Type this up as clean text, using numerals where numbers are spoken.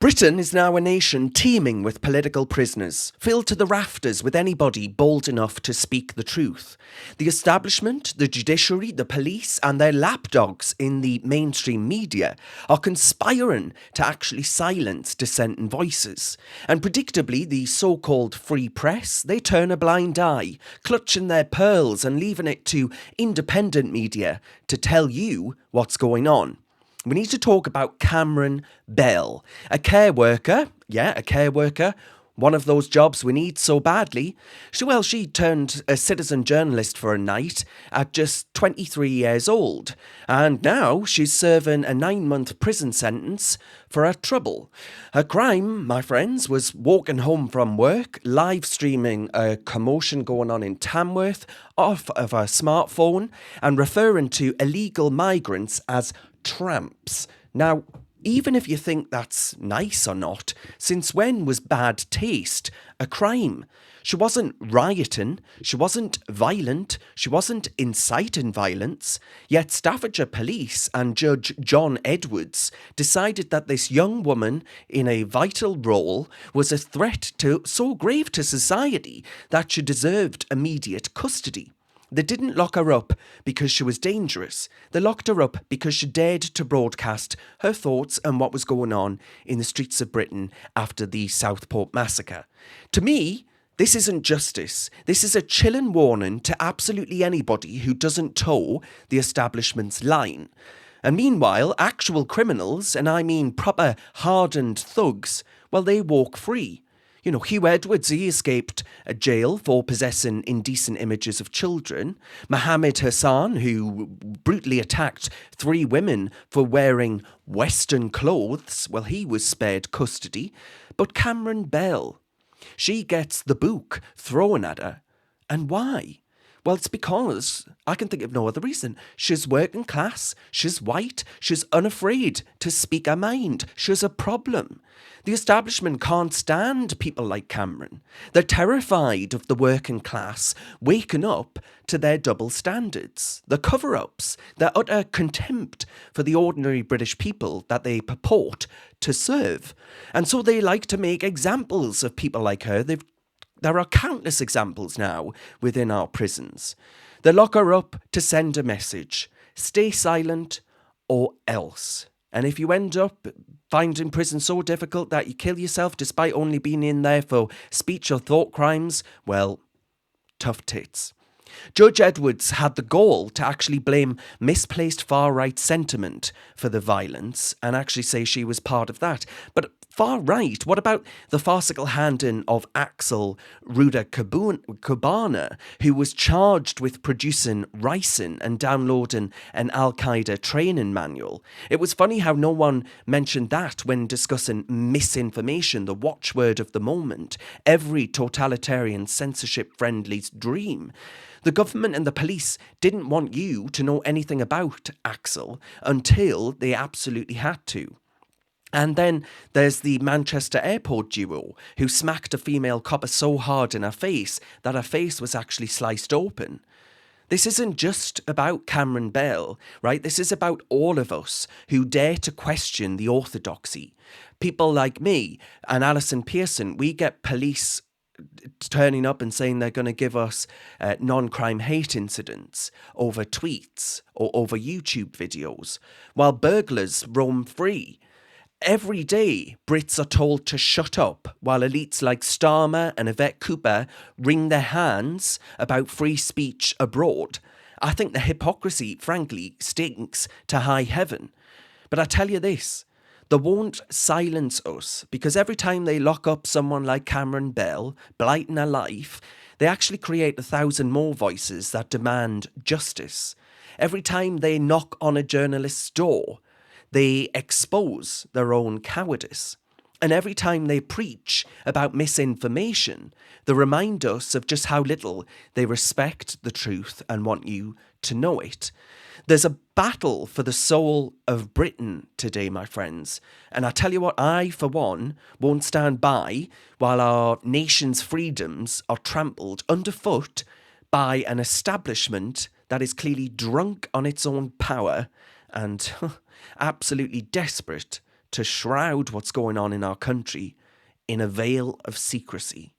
Britain is now a nation teeming with political prisoners, filled to the rafters with anybody bold enough to speak the truth. The establishment, the judiciary, the police, and their lapdogs in the mainstream media are conspiring to actually silence dissenting voices. And predictably, the so-called free press, they turn a blind eye, clutching their pearls and leaving it to independent media to tell you what's going on. We need to talk about Cameron Bell, a care worker, one of those jobs we need so badly. She turned a citizen journalist for a night at just 23 years old, and now she's serving a 9-month prison sentence for her trouble. Her crime, my friends, was walking home from work, live streaming a commotion going on in Tamworth off of her smartphone, and referring to illegal migrants as tramps. Now, even if you think that's nice or not, since when was bad taste a crime? She wasn't rioting, she wasn't violent, she wasn't inciting violence, yet Staffordshire Police and Judge John Edwards decided that this young woman in a vital role was a threat so grave to society that she deserved immediate custody. They didn't lock her up because she was dangerous. They locked her up because she dared to broadcast her thoughts and what was going on in the streets of Britain after the Southport massacre. To me, this isn't justice. This is a chilling warning to absolutely anybody who doesn't toe the establishment's line. And meanwhile, actual criminals, and I mean proper hardened thugs, well, they walk free. You know, Hugh Edwards, he escaped a jail for possessing indecent images of children. Mohammed Hassan, who brutally attacked 3 women for wearing Western clothes, well, he was spared custody. But Cameron Bell, she gets the book thrown at her. And why? Well, it's because I can think of no other reason. She's working class, she's white, she's unafraid to speak her mind. She's a problem. The establishment can't stand people like Cameron. They're terrified of the working class waking up to their double standards, the cover-ups, their utter contempt for the ordinary British people that they purport to serve. And so they like to make examples of people like her. There are countless examples now within our prisons. They lock her up to send a message. Stay silent or else. And if you end up finding prison so difficult that you kill yourself despite only being in there for speech or thought crimes, well, tough tits. Judge Edwards had the gall to actually blame misplaced far-right sentiment for the violence and actually say she was part of that. But far-right, what about the farcical handing of Axel Ruda Kubana, who was charged with producing ricin and downloading an Al-Qaeda training manual? It was funny how no one mentioned that when discussing misinformation, the watchword of the moment, every totalitarian censorship-friendly's dream. The government and the police didn't want you to know anything about Axel until they absolutely had to. And then there's the Manchester airport duo who smacked a female copper so hard in her face that her face was actually sliced open. This isn't just about Cameron Bell, right? This is about all of us who dare to question the orthodoxy. People like me and Alison Pearson, we get police turning up and saying they're going to give us non-crime hate incidents over tweets or over YouTube videos, while burglars roam free. Every day, Brits are told to shut up, while elites like Starmer and Yvette Cooper wring their hands about free speech abroad. I think the hypocrisy, frankly, stinks to high heaven. But I tell you this, they won't silence us, because every time they lock up someone like Cameron Bell, blighting her life, they actually create 1,000 more voices that demand justice. Every time they knock on a journalist's door, they expose their own cowardice. And every time they preach about misinformation, they remind us of just how little they respect the truth and want you to know it. There's a battle for the soul of Britain today, my friends. And I tell you what, I, for one, won't stand by while our nation's freedoms are trampled underfoot by an establishment that is clearly drunk on its own power and absolutely desperate to shroud what's going on in our country in a veil of secrecy.